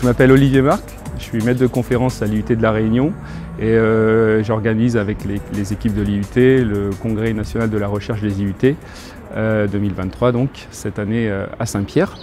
Je m'appelle Olivier Marc, je suis maître de conférence à l'IUT de La Réunion et j'organise avec les équipes de l'IUT le Congrès national de la recherche des IUT 2023, donc cette année à Saint-Pierre.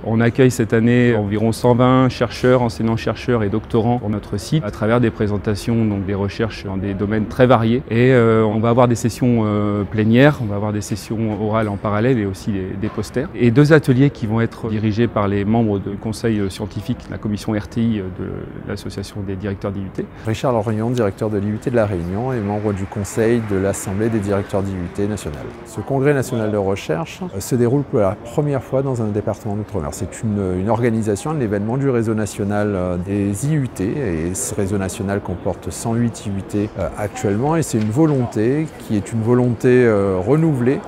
On accueille cette année environ 120 chercheurs, enseignants-chercheurs et doctorants pour notre site à travers des présentations, donc des recherches dans des domaines très variés. Et on va avoir des sessions plénières, on va avoir des sessions orales en parallèle et aussi des posters. Et 2 ateliers qui vont être dirigés par les membres du conseil scientifique, la commission RTI de l'association des directeurs d'IUT. Richard Lorient, directeur de l'IUT de La Réunion et membre du conseil de l'Assemblée des directeurs d'IUT nationale. Ce congrès national de recherche se déroule pour la première fois dans un département d'outre-mer. C'est une organisation, un événement du réseau national des IUT et ce réseau national comporte 108 IUT actuellement et c'est une volonté qui est une volonté renouvelée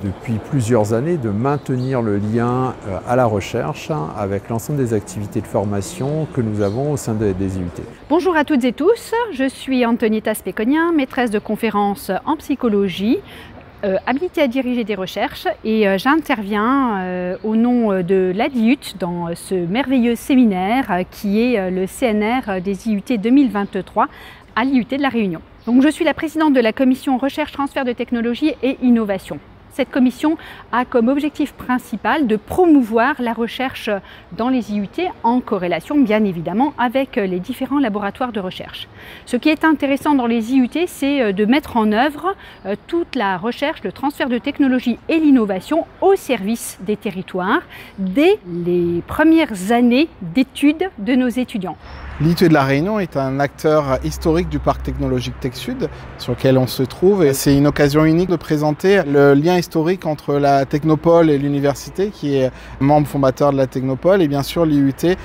depuis plusieurs années de maintenir le lien à la recherche avec l'ensemble des activités de formation que nous avons au sein des IUT. Bonjour à toutes et tous, je suis Antonieta Spéconien, maîtresse de conférences en psychologie, habilitée à diriger des recherches et j'interviens au nom de l'ADIUT dans ce merveilleux séminaire qui est le CNR des IUT 2023 à l'IUT de La Réunion. Donc, je suis la présidente de la commission recherche, transfert de technologie et innovation. Cette commission a comme objectif principal de promouvoir la recherche dans les IUT en corrélation bien évidemment avec les différents laboratoires de recherche. Ce qui est intéressant dans les IUT, c'est de mettre en œuvre toute la recherche, le transfert de technologie et l'innovation au service des territoires dès les premières années d'études de nos étudiants. L'IUT de La Réunion est un acteur historique du parc technologique TechSud sur lequel on se trouve et c'est une occasion unique de présenter le lien historique entre la Technopole et l'université qui est membre fondateur de la Technopole et bien sûr l'IUT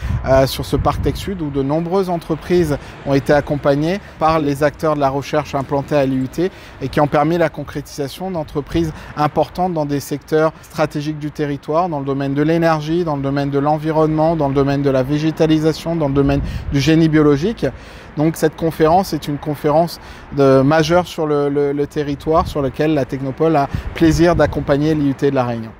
sur ce parc TechSud où de nombreuses entreprises ont été accompagnées par les acteurs de la recherche implantés à l'IUT et qui ont permis la concrétisation d'entreprises importantes dans des secteurs stratégiques du territoire, dans le domaine de l'énergie, dans le domaine de l'environnement, dans le domaine de la végétalisation, dans le domaine du génie biologique. Donc cette conférence est une conférence majeure sur le territoire sur lequel la Technopole a plaisir d'accompagner l'IUT de La Réunion.